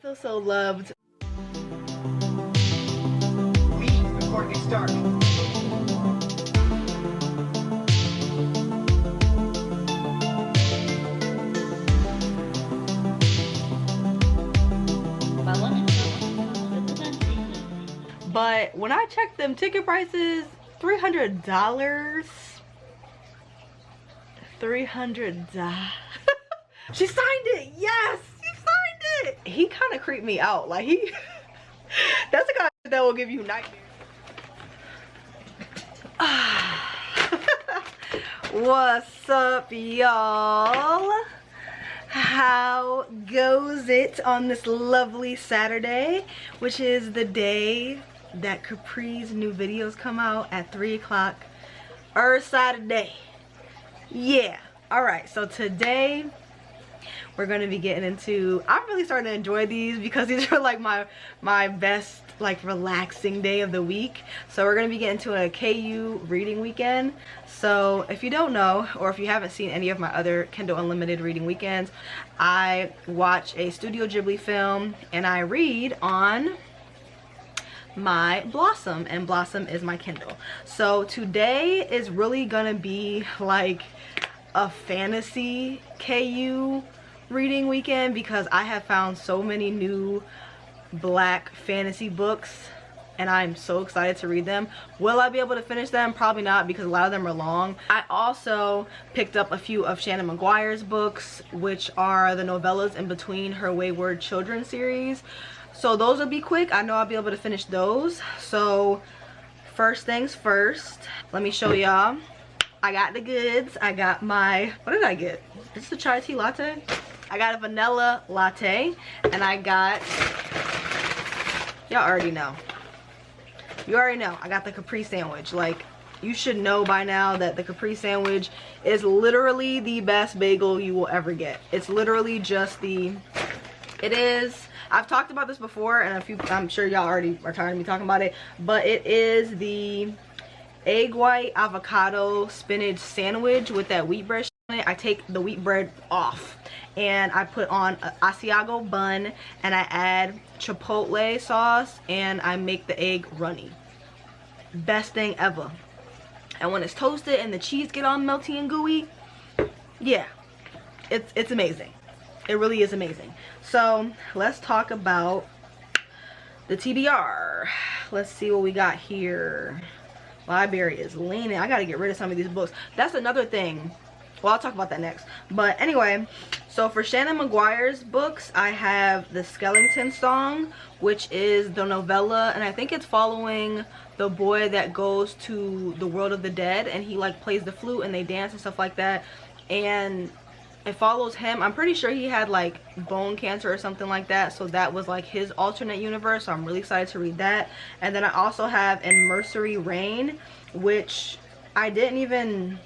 Feel so loved. Leave before it gets dark. But when I checked them ticket prices, $300. $300. She signed it. Yes, she signed it. He kind of creeped me out. Like that's the kind of that will give you nightmares. What's up, y'all? How goes it on this lovely Saturday, which is the day that Capri's new videos come out at 3 o'clock Saturday. Yeah. Alright, so today we're gonna be getting into, I'm really starting to enjoy these because these are like my best like relaxing day of the week. So we're gonna be getting to a KU reading weekend. So if you don't know, or if you haven't seen any of my other Kindle Unlimited reading weekends, I watch a Studio Ghibli film and I read on my Blossom, and Blossom is my Kindle. So today is really gonna be like a fantasy KU reading weekend because I have found so many new black fantasy books and I'm so excited to read them. Will I be able to finish them? Probably not, because a lot of them are long. I also picked up a few of Shannon Maguire's books, which are the novellas in between her Wayward Children series. So those will be quick. I know I'll be able to finish those. So first things first, let me show y'all. I got the goods. I got my, what did I get? Is this a chai tea latte? I got a vanilla latte, and I got, y'all already know. You already know, I got the Capri sandwich. Like, you should know by now that the Capri sandwich is literally the best bagel you will ever get. It's literally just the, it is, I've talked about this before, and I'm sure y'all already are tired of me talking about it, but it is the egg white avocado spinach sandwich with that wheat bread on it. I take the wheat bread off and I put on an Asiago bun and I add chipotle sauce and I make the egg runny. Best thing ever. And when it's toasted and the cheese get all melty and gooey, yeah, it's amazing. It really is amazing. So let's talk about the TBR. Let's see what we got here. Library is leaning. I gotta get rid of some of these books. That's another thing. Well, I'll talk about that next. But anyway, so for Shannon Maguire's books, I have the Skellington Song, which is the novella, and I think it's following the boy that goes to the world of the dead, and he like plays the flute and they dance and stuff like that, and it follows him. I'm pretty sure he had like bone cancer or something like that, so that was like his alternate universe. So I'm really excited to read that. And then I also have In Mercery Rain, which I didn't even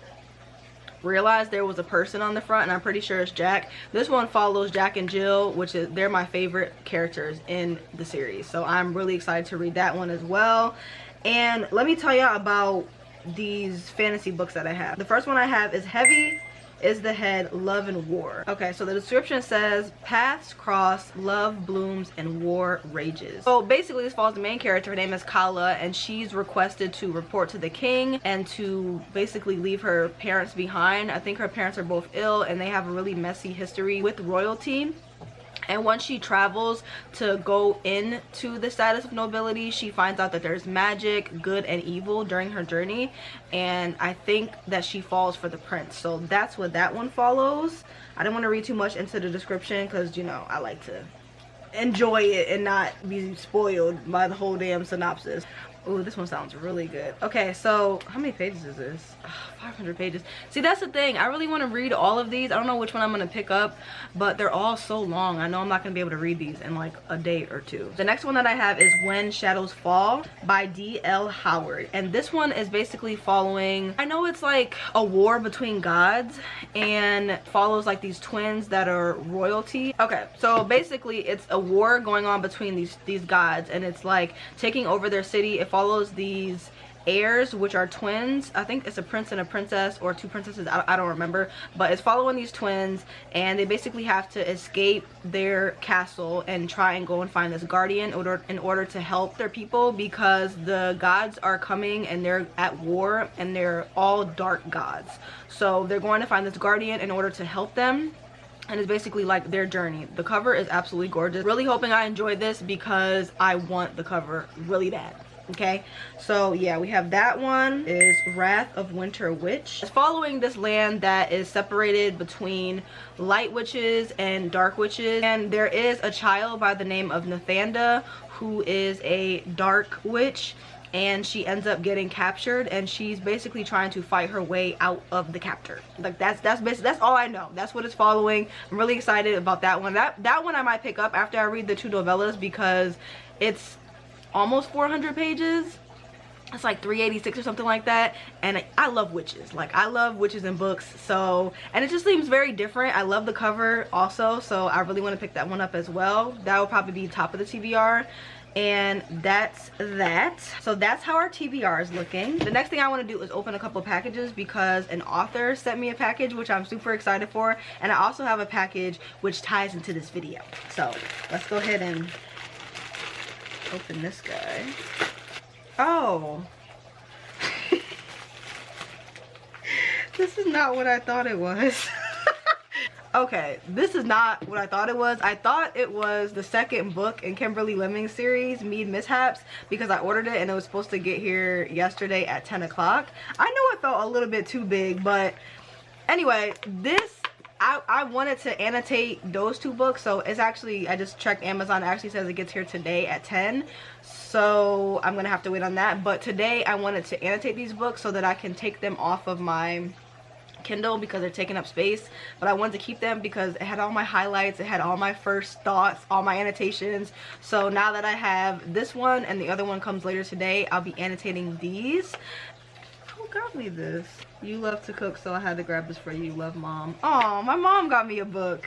realize there was a person on the front, and I'm pretty sure it's Jack. This one follows Jack and Jill, which is, they're my favorite characters in the series, so I'm really excited to read that one as well. And let me tell y'all about these fantasy books that I have. The first one I have is Heavy is the Head, Love and War. Okay, so the description says, paths cross, love blooms, and war rages. So basically this follows the main character. Her name is Kala, and she's requested to report to the king and to basically leave her parents behind. I think her parents are both ill and they have a really messy history with royalty. And once she travels to go into the status of nobility, she finds out that there's magic, good and evil during her journey. And I think that she falls for the prince. So that's what that one follows. I don't want to read too much into the description because, you know, I like to enjoy it and not be spoiled by the whole damn synopsis. Ooh, this one sounds really good. Okay, so how many pages is this? 500 pages. See, that's the thing. I really want to read all of these. I don't know which one I'm going to pick up, but they're all so long. I know I'm not going to be able to read these in like a day or two. The next one that I have is When Shadows Fall by D.L. Howard. And this one is basically following, I know it's like a war between gods and follows like these twins that are royalty. Okay, so basically it's a war going on between these gods, and it's like taking over their city. It follows these heirs, which are twins. I think it's a prince and a princess, or two princesses, I don't remember, but it's following these twins, and they basically have to escape their castle and try and go and find this guardian in order to help their people, because the gods are coming and they're at war, and they're all dark gods. So they're going to find this guardian in order to help them, and it's basically like their journey. The cover is absolutely gorgeous. Really hoping I enjoyed this because I want the cover really bad. Okay, so yeah, we have that one is Wrath of Winter Witch. It's following this land that is separated between light witches and dark witches, and there is a child by the name of Nathanda who is a dark witch, and she ends up getting captured, and she's basically trying to fight her way out of the captor. Like that's basically, that's all I know. That's what it's following. I'm really excited about that one. That one I might pick up after I read the 2 novellas, because it's almost 400 pages. It's like 386 or something like that, and I love witches. Like, I love witches in books, so, and it just seems very different. I love the cover also, so I really want to pick that one up as well. That will probably be top of the TBR. And that's that. So that's how our TBR is looking. The next thing I want to do is open a couple packages, because an author sent me a package which I'm super excited for, and I also have a package which ties into this video. So let's go ahead and open this guy. Oh. This is not what I thought it was. Okay, this is not what I thought it was. I thought it was the second book in Kimberly Lemming's series, Mead Mishaps, because I ordered it and it was supposed to get here yesterday at 10 o'clock. I know it felt a little bit too big, but anyway, this, I wanted to annotate those 2 books, so it's actually, I just checked Amazon, it actually says it gets here today at 10, so I'm gonna have to wait on that. But today I wanted to annotate these books so that I can take them off of my Kindle, because they're taking up space, but I wanted to keep them because it had all my highlights, it had all my first thoughts, all my annotations. So now that I have this one and the other one comes later today, I'll be annotating these. Who got me this? You love to cook, so I had to grab this for you. Love, Mom. Oh, my mom got me a book.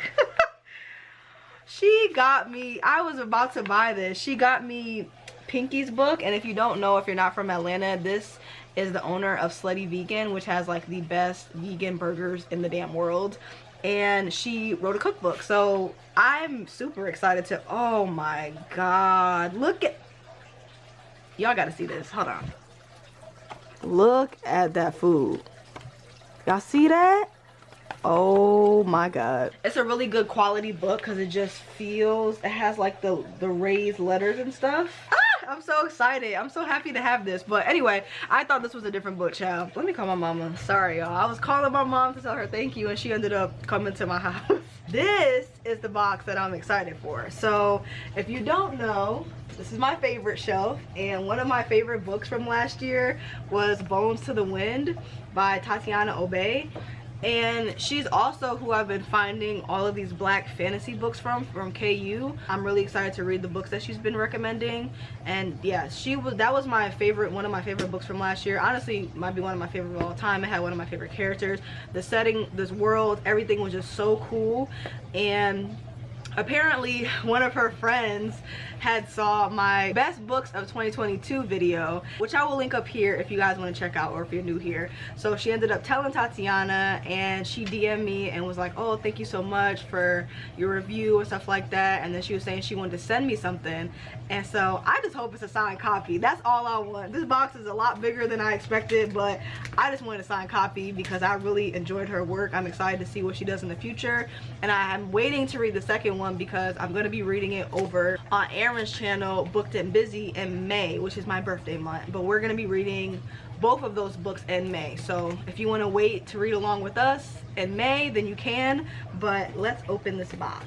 She got me, I was about to buy this. She got me Pinky's book, and if you don't know, if you're not from Atlanta, this is the owner of Slutty Vegan, which has like the best vegan burgers in the damn world, and she wrote a cookbook, so I'm super excited to, oh my god, look at, y'all gotta see this, hold on, look at that food, y'all see that? Oh my god, it's a really good quality book because it just feels, it has like the raised letters and stuff. I'm so excited. I'm so happy to have this. But anyway, I thought this was a different book, child. Let me call my mama. Sorry, y'all. I was calling my mom to tell her thank you, and she ended up coming to my house. This is the box that I'm excited for. So if you don't know, this is my favorite shelf, and one of my favorite books from last year was Bones to the Wind by Tatiana Obey. And she's also who I've been finding all of these black fantasy books from KU. I'm really excited to read the books that she's been recommending. And yeah, that was my favorite, one of my favorite books from last year. Honestly, might be one of my favorite of all time. It had one of my favorite characters. The setting, this world, everything was just so cool. And apparently one of her friends had saw my best books of 2022 video, which I will link up here if you guys want to check out, or if you're new here. So she ended up telling Tatiana, and she DM'd me and was like, oh, thank you so much for your review and stuff like that. And then she was saying she wanted to send me something, and so I just hope it's a signed copy. That's all I want. This box is a lot bigger than I expected, but I just wanted a signed copy because I really enjoyed her work. I'm excited to see what she does in the future, and I'm waiting to read the second one because I'm going to be reading it over on Aaron's channel, Booked and Busy, in May, which is my birthday month. But we're going to be reading both of those books in May, so if you want to wait to read along with us in May, then you can. But let's open this box.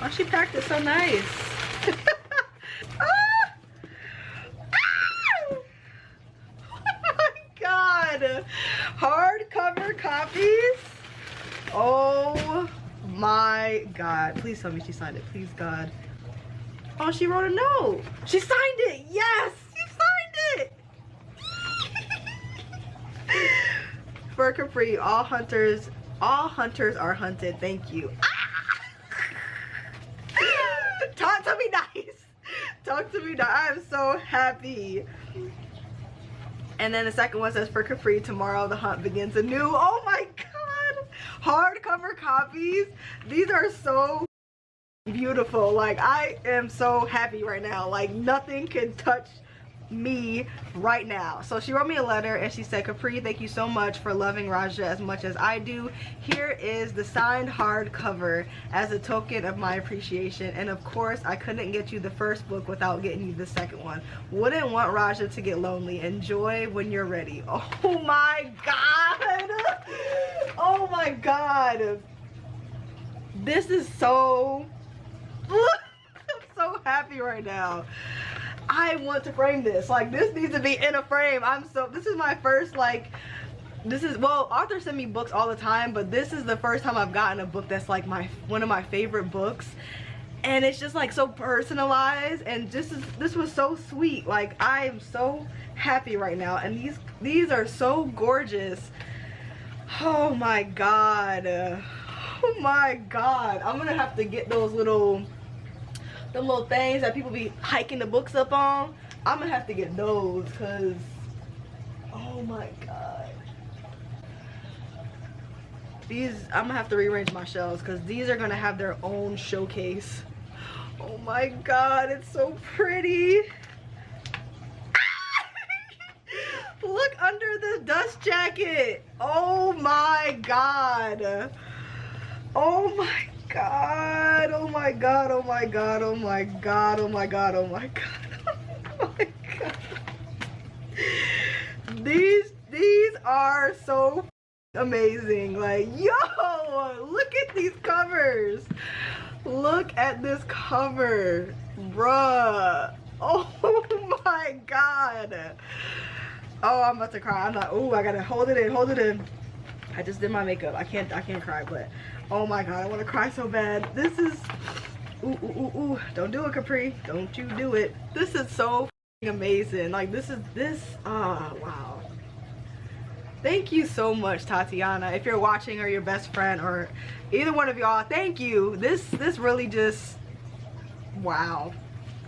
Oh, she packed it so nice. Ah! Ah! Oh my god, hardcover copies. Oh my god, please tell me she signed it, please god. Oh, she wrote a note. She signed it. Yes, she signed it. For Capri, all hunters are hunted. Thank you. Ah! Tell me nice. Talk to me now. I am so happy. And then the second one says, for Capri, tomorrow the hunt begins anew. Oh my god. Hardcover copies. These are so beautiful. Like, I am so happy right now. Like, nothing can touch me right now. So she wrote me a letter and she said, Capri, thank you so much for loving Raja as much as I do. Here is the signed hardcover as a token of my appreciation, and of course I couldn't get you the first book without getting you the second one. Wouldn't want Raja to get lonely. Enjoy when you're ready. Oh my god. Oh my god. This is so I'm so happy right now. I want to frame this. Like, this needs to be in a frame. This is my first, like, well, authors send me books all the time, but this is the first time I've gotten a book that's like one of my favorite books, and it's just like so personalized, and this was so sweet. Like, I am so happy right now, and these are so gorgeous. Oh my god. Oh my god. I'm gonna have to get those little things that people be hiking the books up on. I'm gonna have to get those, because oh my god, I'm gonna have to rearrange my shelves because these are gonna have their own showcase. Oh my god, it's so pretty. Look under this dust jacket. Oh my god. Oh my god. Oh my god. Oh my god. Oh my god. Oh my god. Oh my god. Oh my god. These are so amazing. Like, yo, look at these covers. Look at this cover, bruh. Oh my god. Oh, I'm about to cry. I'm like, ooh, I gotta hold it in. I just did my makeup. I can't cry, but oh my god, I want to cry so bad. This is, ooh. Don't do it, Capri. Don't you do it. This is so amazing. Like, wow. Thank you so much, Tatiana. If you're watching, or your best friend, or either one of y'all, thank you. This really just, wow.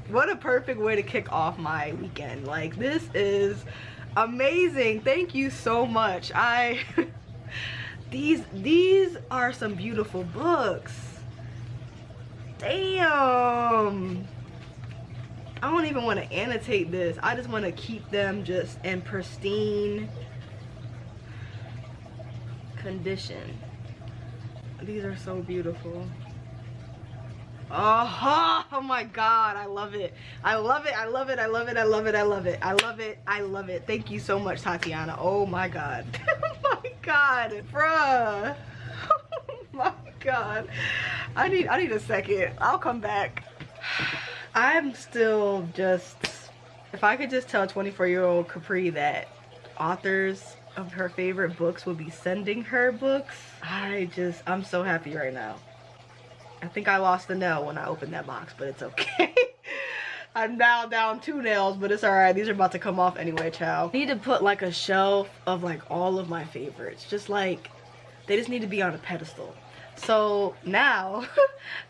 What a perfect way to kick off my weekend. Like, this is amazing. Thank you so much. These are some beautiful books. Damn. I don't even want to annotate this. I just want to keep them just in pristine condition. These are so beautiful. Oh my god, I love it. I love it. Thank you so much, Tatiana. Oh my god. Oh my god, bruh. Oh my god. I need a second. I'll come back. I'm still just, if I could just tell 24-year-old Capri that authors of her favorite books will be sending her books, I'm so happy right now. I think I lost a nail when I opened that box, but it's okay. I'm now down 2 nails, but it's alright. These are about to come off anyway, child. I need to put like a shelf of like all of my favorites. Just like, they just need to be on a pedestal. So now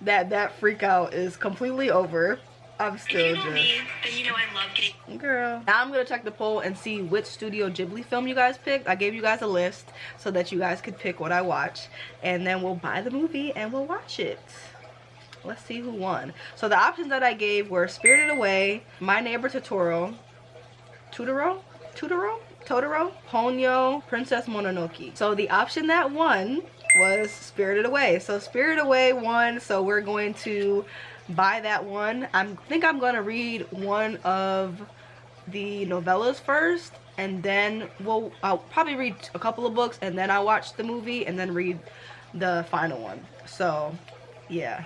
that freak out is completely over, I'm still just, me, then you know I love getting, girl. Now I'm gonna check the poll and see which Studio Ghibli film you guys picked. I gave you guys a list so that you guys could pick what I watch, and then we'll buy the movie and we'll watch it. Let's see who won. So the options that I gave were Spirited Away, My Neighbor Totoro, Ponyo, Princess Mononoke. So the option that won was Spirited Away. So Spirited Away won, so we're going to buy that one. I think I'm gonna read one of the novellas first, and then I'll probably read a couple of books, and then I'll watch the movie and then read the final one. So yeah.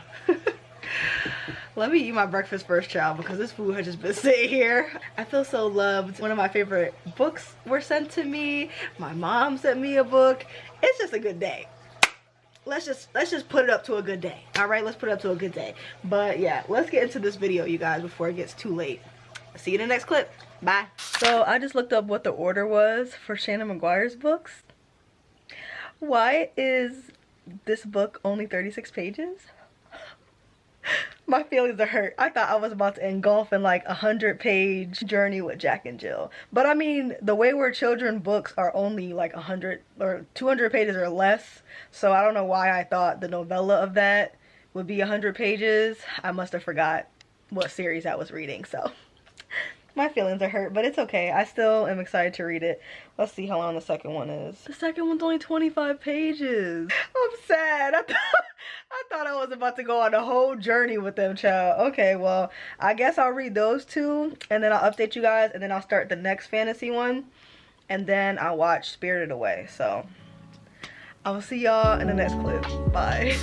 Let me eat my breakfast first, child, because this food has just been sitting here. I feel so loved. One of my favorite books were sent to me. My mom sent me a book. It's just a good day. Let's just put it up to a good day. All right, let's put it up to a good day. But yeah, let's get into this video, you guys, before it gets too late. See you in the next clip. Bye. So I just looked up what the order was for Shannon McGuire's books. Why is this book only 36 pages? My feelings are hurt. I thought I was about to engulf in like 100-page journey with Jack and Jill. But I mean, the Wayward Children books are only like 100 or 200 pages or less. So I don't know why I thought the novella of that would be 100 pages. I must have forgot what series I was reading, so my feelings are hurt, but it's okay. I still am excited to read it. Let's see how long the second one is. The second one's only 25 pages. I'm sad. I thought I was about to go on a whole journey with them, child. Okay, well, I guess I'll read those two, and then I'll update you guys, and then I'll start the next fantasy one, and then I'll watch Spirited Away. So I will see y'all in the next clip. Bye.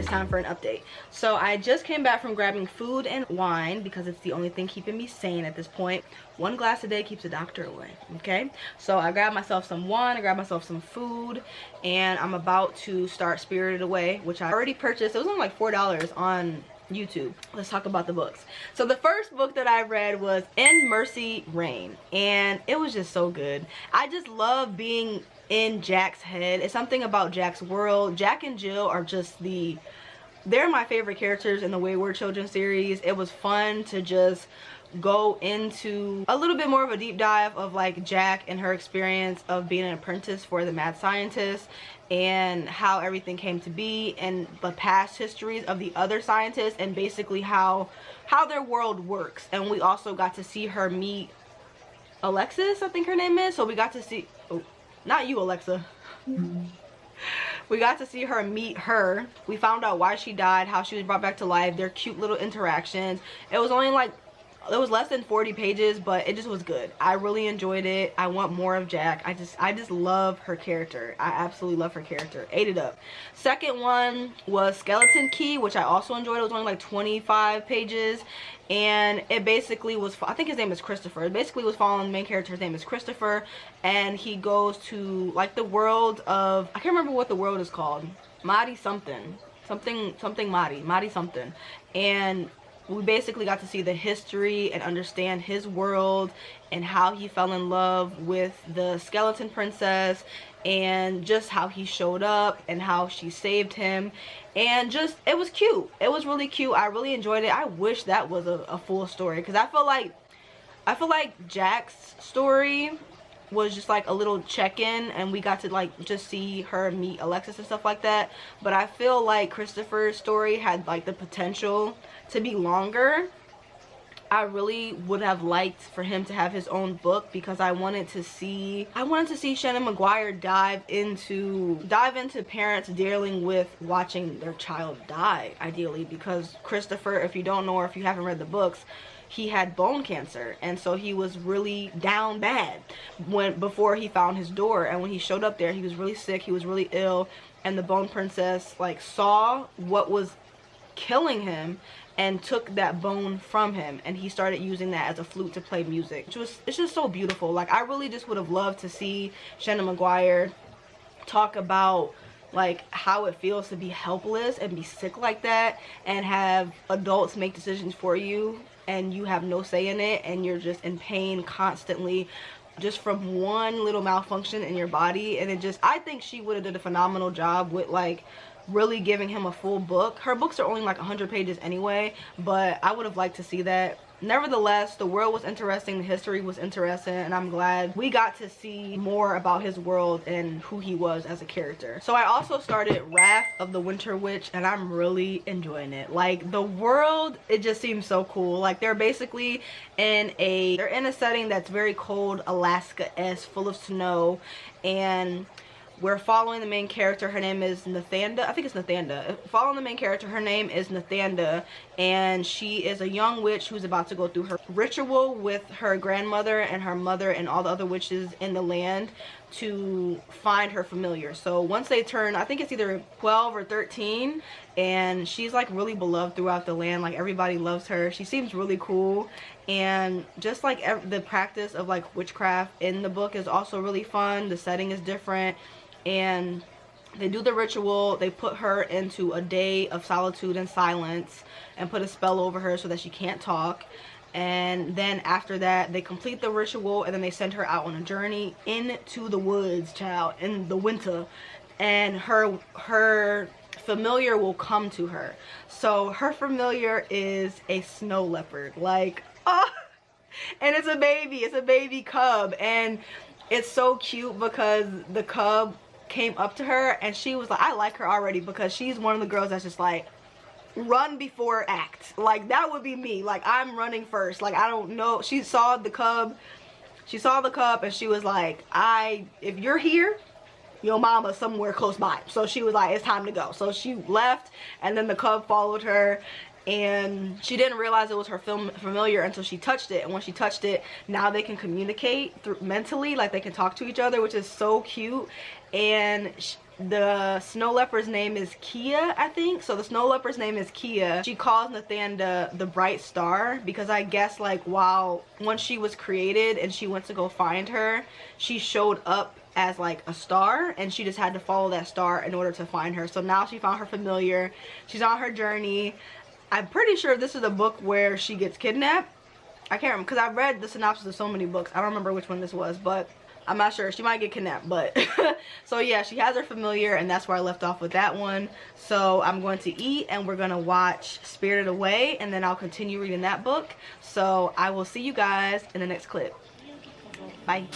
Time for an update. So I just came back from grabbing food and wine because it's the only thing keeping me sane at this point. One glass a day keeps the doctor away, okay? So I grabbed myself some wine, I grabbed myself some food, and I'm about to start Spirited Away, which I already purchased. It was only like $4 on YouTube. Let's talk about the books. So the first book that I read was In Mercy Reign, and it was just so good. I just love being in Jack's head. It's something about Jack's world. Jack and Jill are just they're my favorite characters in the Wayward Children series. It was fun to just go into a little bit more of a deep dive of like Jack and her experience of being an apprentice for the mad scientist and how everything came to be and the past histories of the other scientists and basically how their world works. And we also got to see her meet Alexis, I think her name is. So we got to see, oh, not you, Alexa. We got to see her meet her. We found out why she died, how she was brought back to life, their cute little interactions. It was only like, it was less than 40 pages, but it just was good. I really enjoyed it. I want more of Jack. I just love her character. I absolutely love her character. Ate it up. Second one was Skeleton Key, which I also enjoyed. It was only like 25 pages. And it basically was, I think his name is Christopher. It basically was following the main character. His name is Christopher. And he goes to like the world of, I can't remember what the world is called. Mahdi something. Something Mahdi something. And we basically got to see the history and understand his world and how he fell in love with the skeleton princess and just how he showed up and how she saved him. And just, it was cute. It was really cute. I really enjoyed it. I wish that was a full story, because I feel like Jack's story was just like a little check-in and we got to like just see her meet Alexis and stuff like that. But I feel like Christopher's story had like the potential to be longer. I really would have liked for him to have his own book, because I wanted to see Shannon McGuire dive into parents dealing with watching their child die, ideally, because Christopher, if you don't know or if you haven't read the books, he had bone cancer, and so he was really down bad before he found his door. And when he showed up there, he was really sick, he was really ill, and the bone princess like saw what was killing him and took that bone from him, and he started using that as a flute to play music. It's just so beautiful. Like, I really just would have loved to see Shannon McGuire talk about like how it feels to be helpless and be sick like that and have adults make decisions for you and you have no say in it, and you're just in pain constantly just from one little malfunction in your body. And it just, I think she would have did a phenomenal job with like really giving him a full book. Her books are only like 100 pages anyway, but I would have liked to see that. Nevertheless, the world was interesting, the history was interesting, and I'm glad we got to see more about his world and who he was as a character. So I also started Wrath of the Winter Witch, and I'm really enjoying it. Like, the world, it just seems so cool. Like, they're basically in a setting that's very cold, Alaska-esque, full of snow, and we're following the main character. Her name is Nathanda. I think it's Nathanda. Following the main character, her name is Nathanda, and she is a young witch who's about to go through her ritual with her grandmother and her mother and all the other witches in the land to find her familiar. So once they turn, I think it's either 12 or 13, and she's like really beloved throughout the land. Like everybody loves her. She seems really cool, and just like the practice of like witchcraft in the book is also really fun. The setting is different, and they do the ritual. They put her into a day of solitude and silence and put a spell over her so that she can't talk. And then after that, they complete the ritual, and then they send her out on a journey into the woods, child, in the winter. And her familiar will come to her. So her familiar is a snow leopard. Like, oh, and it's a baby cub. And it's so cute because the cub came up to her and she was like, I like her already, because she's one of the girls that's just like, run before act. Like that would be me. Like I'm running first. Like I don't know. She saw the cub and she was like, if you're here, your mama's somewhere close by. So she was like, it's time to go. So she left, and then the cub followed her, and she didn't realize it was her familiar until she touched it. And when she touched it, now they can communicate through mentally, like they can talk to each other, which is so cute. And the snow leopard's name is Kia, I think. So the snow leopard's name is Kia. She calls Nathanda the bright star, because I guess like once she was created and she went to go find her, she showed up as like a star, and she just had to follow that star in order to find her. So now she found her familiar. She's on her journey. I'm pretty sure this is the book where she gets kidnapped. I can't remember, because I read the synopsis of so many books. I don't remember which one this was, but I'm not sure. She might get kidnapped, but so yeah, she has her familiar, and that's where I left off with that one. So I'm going to eat, and we're gonna watch Spirited Away, and then I'll continue reading that book. So I will see you guys in the next clip. Bye.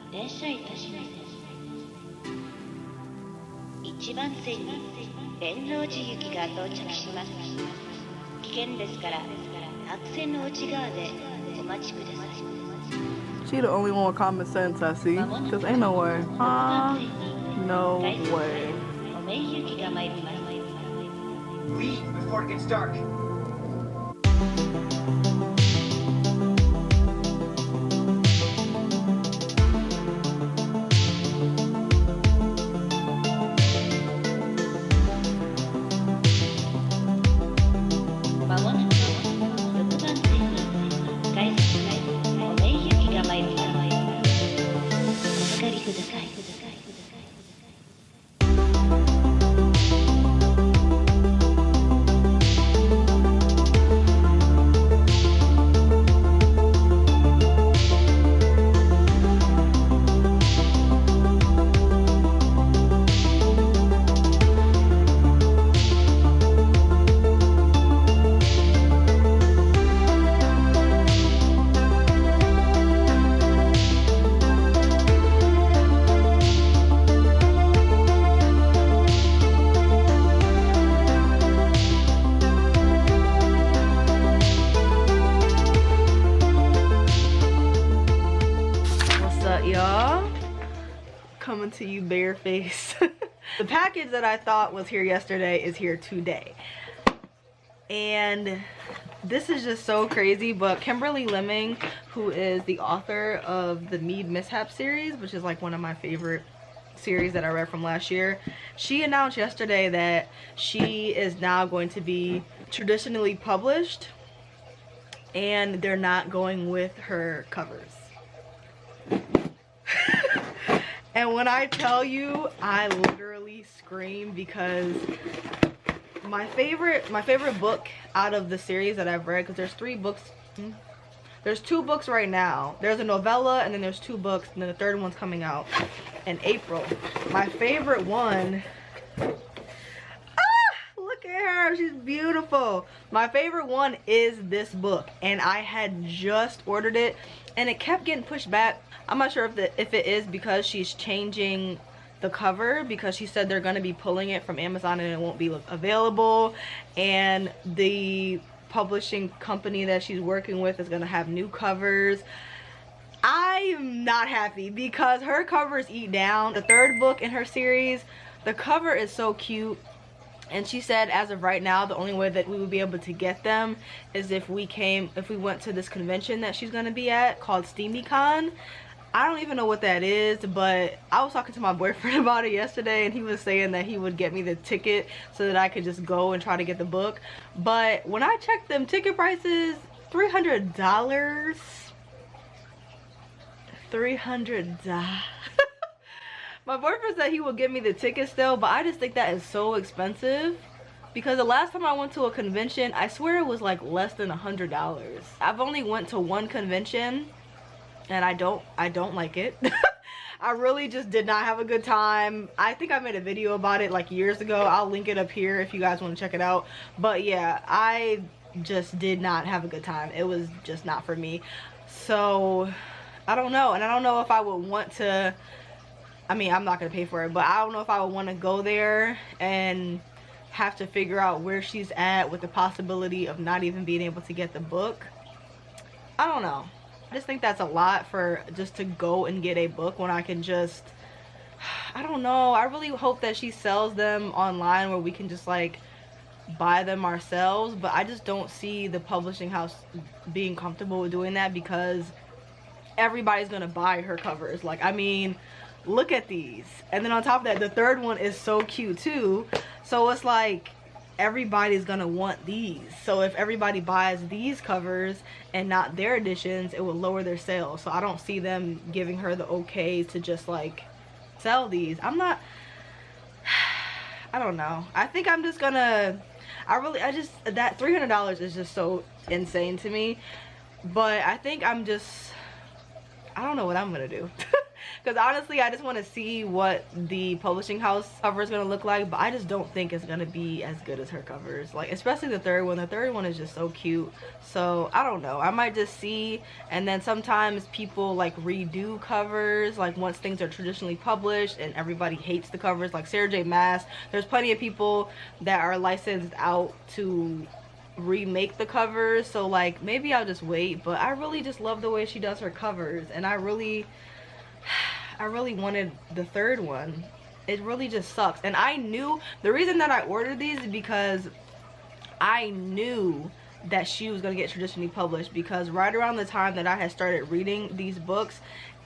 1番線に連王寺行きが到着します。危険ですから白線の内側でお待ちください。 She the only one with common sense I see, cause ain't no way. No way. お名行きが参ります。 Leave before it gets dark. まもなく6番線に改札お名行きが参ります。お分かりください。 Y'all, coming to you barefaced. The package that I thought was here yesterday is here today, and this is just so crazy. But Kimberly Lemming, who is the author of the Mead Mishap series, which is like one of my favorite series that I read from last year, she announced yesterday that she is now going to be traditionally published, and they're not going with her covers. And when I tell you, I literally scream, because my favorite book out of the series that I've read, because there's 3 books, there's 2 books right now. There's a novella, and then there's 2 books, and then the third one's coming out in April. My favorite one, look at her, she's beautiful. My favorite one is this book, and I had just ordered it, and it kept getting pushed back. I'm not sure if it is because she's changing the cover, because she said they're going to be pulling it from Amazon and it won't be available, and the publishing company that she's working with is going to have new covers. I am not happy, because her covers eat down. The 3rd book in her series, the cover is so cute. And she said as of right now, the only way that we would be able to get them is if we went to this convention that she's going to be at called SteamyCon. I don't even know what that is, but I was talking to my boyfriend about it yesterday, and he was saying that he would get me the ticket so that I could just go and try to get the book. But when I checked them ticket prices, $300. $300. My boyfriend said he would get me the ticket still, but I just think that is so expensive. Because the last time I went to a convention, I swear it was like less than $100. I've only went to one convention, and I don't like it. I really just did not have a good time. I think I made a video about it like years ago. I'll link it up here if you guys want to check it out. But yeah, I just did not have a good time. It was just not for me. So I don't know, and I don't know if I would want to, I mean, I'm not gonna pay for it, but I don't know if I would want to go there and have to figure out where she's at with the possibility of not even being able to get the book. I don't know. I just think that's a lot for just to go and get a book when I can just, I don't know. I really hope that she sells them online where we can just like buy them ourselves, but I just don't see the publishing house being comfortable with doing that because everybody's gonna buy her covers. Like, I mean, look at these. And then on top of that, the third one is so cute too. So it's like everybody's gonna want these. So if everybody buys these covers and not their editions, it will lower their sales. So I don't see them giving her the okay to just like sell these. I don't know. I think I'm just gonna, that $300 is just so insane to me. But I think I don't know what I'm gonna do. Because honestly, I just want to see what the publishing house cover is going to look like, but I just don't think it's going to be as good as her covers. Like, especially the third one. The third one is just so cute. So, I don't know. I might just see, and then sometimes people, like, redo covers, like, once things are traditionally published and everybody hates the covers, like Sarah J. Maas. There's plenty of people that are licensed out to remake the covers, so, like, maybe I'll just wait, but I really just love the way she does her covers, and I really wanted the third one. It really just sucks. And I knew the reason that I ordered these is because I knew that she was going to get traditionally published, because right around the time that I had started reading these books,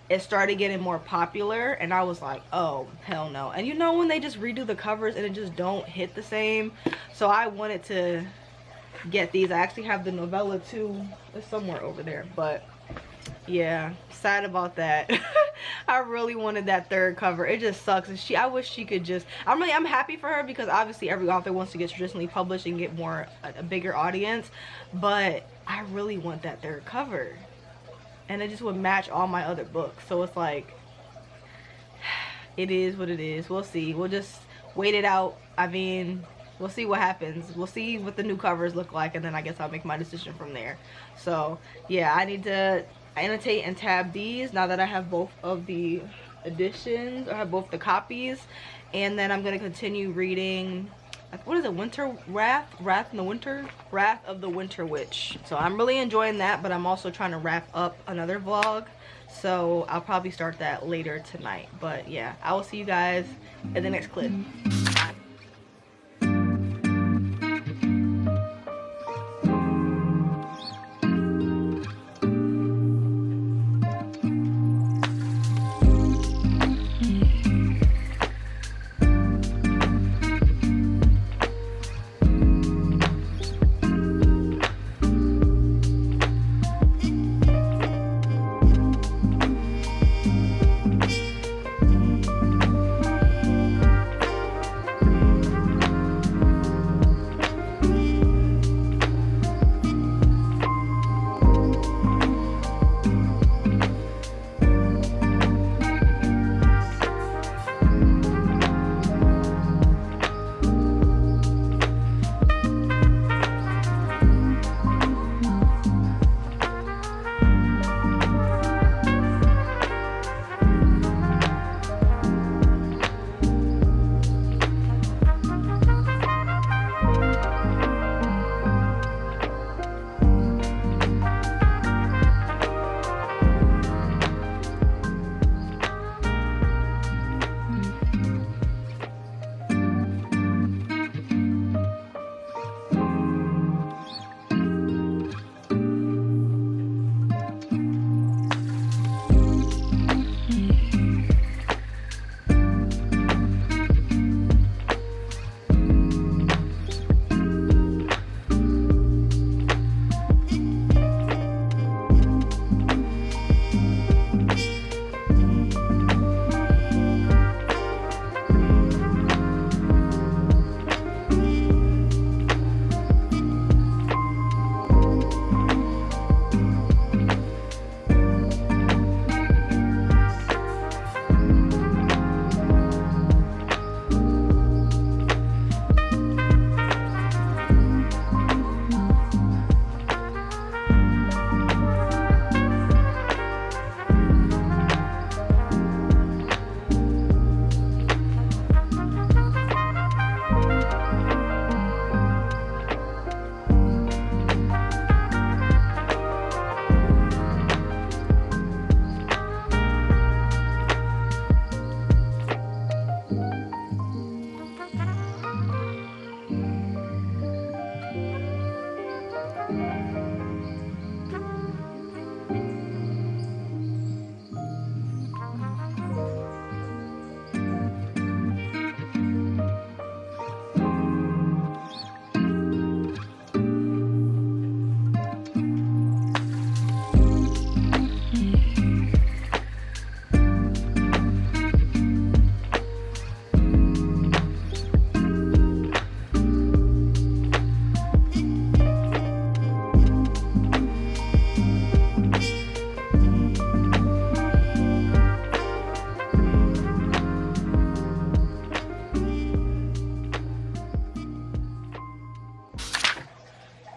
it started getting more popular, and I was like, oh hell no. And you know when they just redo the covers and it just don't hit the same? So I wanted to get these. I actually have the novella too. It's somewhere over there, but yeah, sad about that. I really wanted that third cover. It just sucks. And I wish she could just, I'm happy for her because obviously every author wants to get traditionally published and get more a bigger audience, but I really want that third cover, and it just would match all my other books. So it's like, it is what it is. We'll see. We'll just wait it out. I mean, we'll see what happens. We'll see what the new covers look like, and then I guess I'll make my decision from there. So yeah, I need to annotate and tab these now that I have both of the editions, or have both the copies. And then I'm going to continue reading, what is it, Wrath of the Winter Witch. So I'm really enjoying that, but I'm also trying to wrap up another vlog, so I'll probably start that later tonight. But yeah, I will see you guys in the next clip. Bye.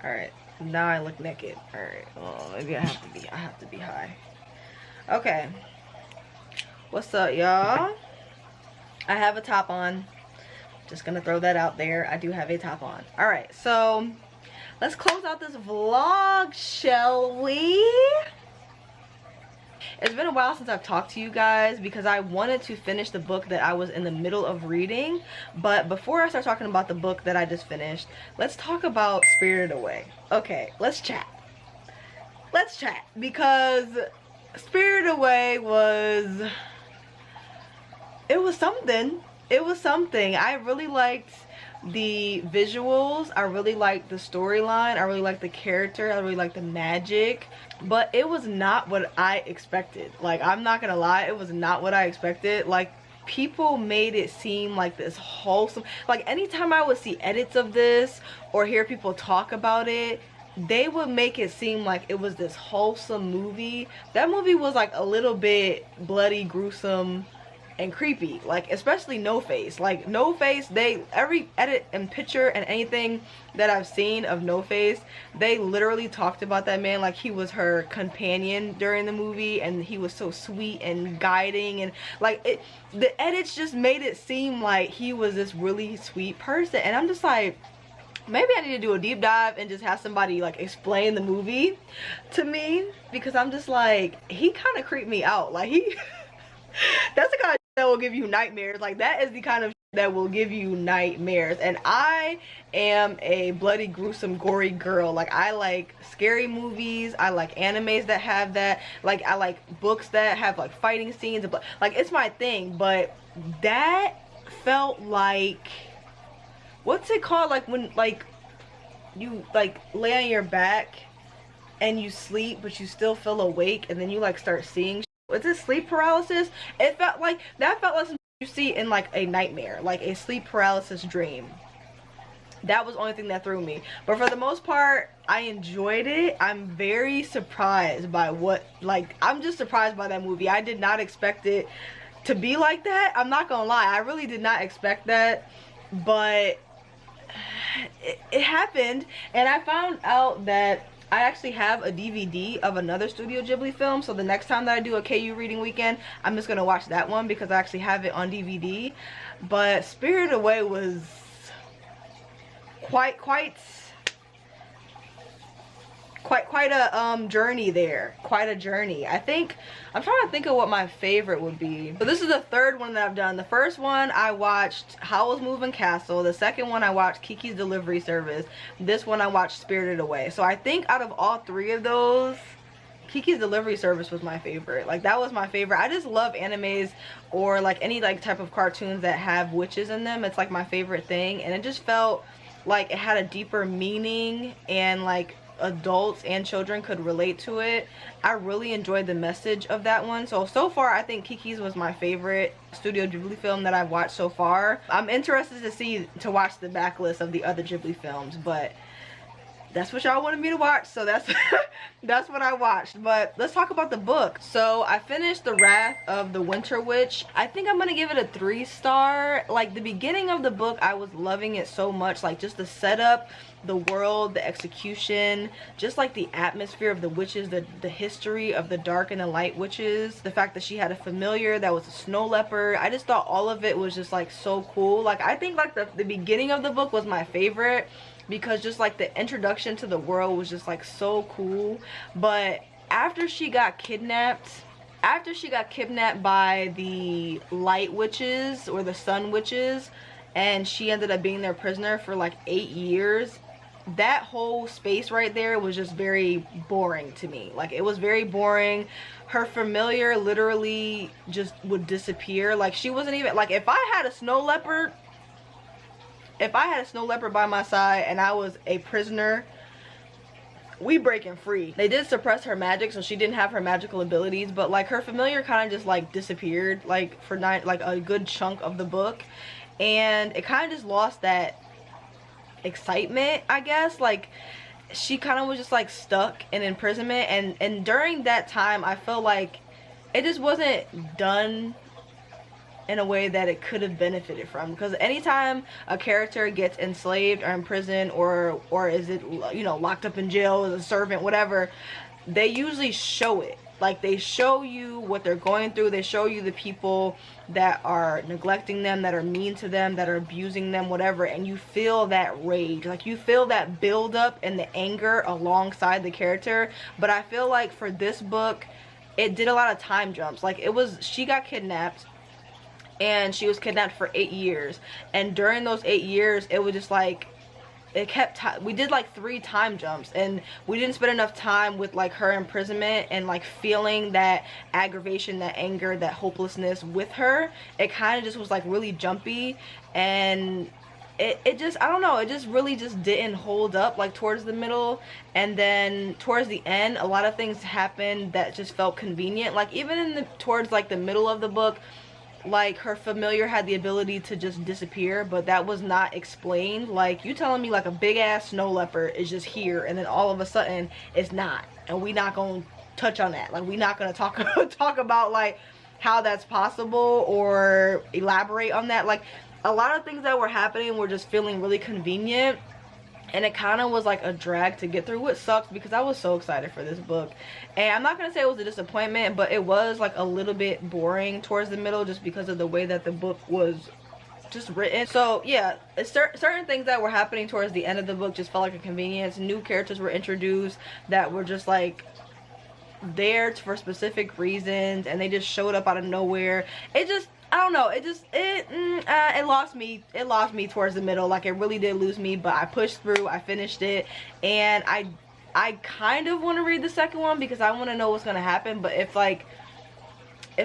All right, now I look naked. All right, well, maybe I have to be high. Okay, what's up, y'all? I have a top on. Just gonna throw that out there. I do have a top on. All right, so let's close out this vlog, shall we? It's been a while since I've talked to you guys because I wanted to finish the book that I was in the middle of reading. But before I start talking about the book that I just finished, let's talk about Spirited Away. Okay, let's chat. Let's chat, because Spirited Away was... it was something. It was something. I really liked the visuals. I really liked the storyline. I really liked the character. I really liked the magic. But it was not what I expected. Like, I'm not gonna lie, it was not what I expected. Like, people made it seem like this wholesome. Like, anytime I would see edits of this or hear people talk about it, they would make it seem like it was this wholesome movie. That movie was like a little bit bloody, gruesome, and creepy. Like, especially No Face. Like, No Face, every edit and picture and anything that I've seen of No Face, they literally talked about that man like he was her companion during the movie, and he was so sweet and guiding, and like the edits just made it seem like he was this really sweet person. And I'm just like, maybe I need to do a deep dive and just have somebody like explain the movie to me, because I'm just like, he kind of creeped me out. Like, he that's the kind of that will give you nightmares. Like, that is the kind of that will give you nightmares. And I am a bloody, gruesome, gory girl. Like, I like scary movies. I like animes that have that. Like, I like books that have like fighting scenes. Like, it's my thing. But that felt like, what's it called? Like, when like you like lay on your back and you sleep but you still feel awake, and then you like start seeing. Was it sleep paralysis? It felt like that. Felt like something you see in like a nightmare, like a sleep paralysis dream. That was the only thing that threw me. But for the most part, I enjoyed it. I'm very surprised by I'm just surprised by that movie. I did not expect it to be like that. I'm not gonna lie, I really did not expect that, but it happened. And I found out that I actually have a DVD of another Studio Ghibli film, so the next time that I do a KU reading weekend, I'm just gonna watch that one because I actually have it on DVD. But Spirited Away was quite a journey there. Quite a journey. I'm trying to think of what my favorite would be. So this is the third one that I've done. The first one I watched Howl's Moving Castle. The second one I watched Kiki's Delivery Service. This one I watched Spirited Away. So I think out of all three of those, Kiki's Delivery Service was my favorite. Like, that was my favorite. I just love animes or like any like type of cartoons that have witches in them. It's like my favorite thing, and it just felt like it had a deeper meaning, and like adults and children could relate to it. I really enjoyed the message of that one. So far I think Kiki's was my favorite Studio Ghibli film that I've watched so far. I'm interested to watch the backlist of the other Ghibli films, but that's what y'all wanted me to watch, so that's that's what I watched. But let's talk about the book. So I finished The Wrath of the Winter Witch. I think I'm gonna give it a 3-star. Like, the beginning of the book, I was loving it so much. Like, just the setup, the world, the execution, just like the atmosphere of the witches, the history of the dark and the light witches, the fact that she had a familiar that was a snow leopard. I just thought all of it was just like so cool. Like, I think like the beginning of the book was my favorite, because just like the introduction to the world was just like so cool. But after she got kidnapped by the light witches or the sun witches, and she ended up being their prisoner for like 8 years, that whole space right there was just very boring to me. Like, it was very boring. Her familiar literally just would disappear. Like, she wasn't even like, if I had a snow leopard by my side and I was a prisoner, we breaking free. They did suppress her magic, so she didn't have her magical abilities, but like her familiar kind of just like disappeared like for like a good chunk of the book, and it kind of just lost that excitement, I guess. Like, she kind of was just like stuck in imprisonment, and during that time I felt like it just wasn't done in a way that it could have benefited from. Because anytime a character gets enslaved or imprisoned or is it, you know, locked up in jail as a servant, whatever, they usually show it. Like, they show you what they're going through. They show you the people that are neglecting them, that are mean to them, that are abusing them, whatever, and you feel that rage. Like, you feel that build up and the anger alongside the character. But I feel like for this book, it did a lot of time jumps. Like, it was, she got kidnapped, and she was kidnapped for 8 years, and during those 8 years it was just like, it kept we did like 3 time jumps, and we didn't spend enough time with like her imprisonment and like feeling that aggravation, that anger, that hopelessness with her. It kind of just was like really jumpy, and it just, I don't know, it just really just didn't hold up like towards the middle. And then towards the end, a lot of things happened that just felt convenient. Like, even in the towards like the middle of the book, like, her familiar had the ability to just disappear, but that was not explained. Like, you telling me like a big ass snow leopard is just here, and then all of a sudden it's not, and we not gonna touch on that. Like, we not gonna talk about like how that's possible or elaborate on that. Like, a lot of things that were happening were just feeling really convenient, and it kind of was like a drag to get through, which sucks because I was so excited for this book. And I'm not gonna say it was a disappointment, but it was like a little bit boring towards the middle just because of the way that the book was just written. So yeah, certain things that were happening towards the end of the book just felt like a convenience. New characters were introduced that were just like there for specific reasons, and they just showed up out of nowhere. It just, I don't know, it lost me towards the middle. Like, it really did lose me, but I pushed through, I finished it, and I kind of want to read the second one because I want to know what's gonna happen. But if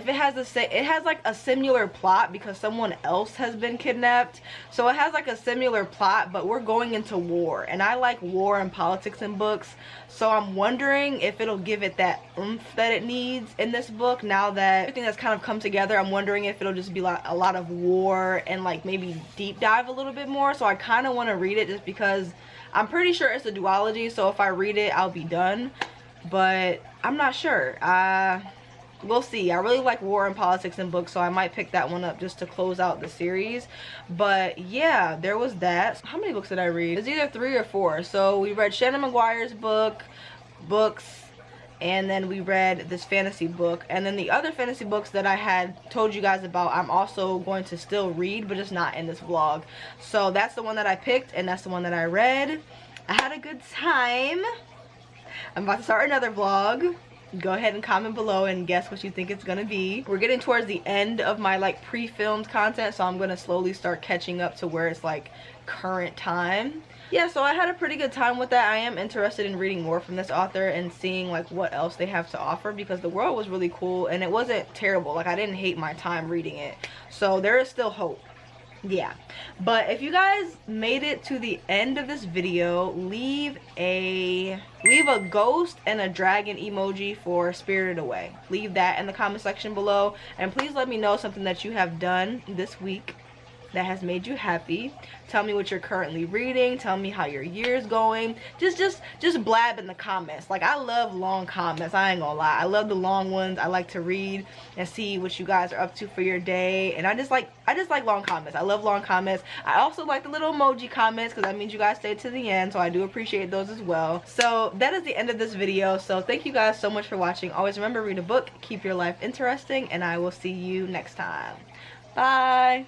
it has like a similar plot because someone else has been kidnapped, so it has like a similar plot, but we're going into war, and I like war and politics in books, so I'm wondering if it'll give it that oomph that it needs in this book. Now that everything that's kind of come together, I'm wondering if it'll just be like a lot of war and like maybe deep dive a little bit more. So I kind of want to read it just because I'm pretty sure it's a duology, so if I read it I'll be done, but I'm not sure. We'll see. I really like war and politics in books, so I might pick that one up just to close out the series. But yeah, there was that. How many books did I read? It's either 3 or 4. So we read Shannon McGuire's books, and then we read this fantasy book, and then the other fantasy books that I had told you guys about, I'm also going to still read, but just not in this vlog. So that's the one that I picked, and that's the one that I read. I had a good time. I'm about to start another vlog. Go ahead and comment below and guess what you think it's gonna be. We're getting towards the end of my like pre-filmed content, so I'm gonna slowly start catching up to where it's like current time. Yeah, so I had a pretty good time with that. I am interested in reading more from this author and seeing like what else they have to offer, because the world was really cool and it wasn't terrible. Like, I didn't hate my time reading it, so there is still hope. Yeah, but if you guys made it to the end of this video, leave a ghost and a dragon emoji for Spirited Away. Leave that in the comment section below, and please let me know something that you have done this week that has made you happy. Tell me what you're currently reading. Tell me how your year's going. Just blab in the comments. Like, I love long comments, I ain't gonna lie. I love the long ones. I like to read and see what you guys are up to for your day, and I just like long comments. I love long comments. I also like the little emoji comments because that means you guys stayed to the end, so I do appreciate those as well. So that is the end of this video. So thank you guys so much for watching. Always remember, read a book, keep your life interesting, and I will see you next time. Bye.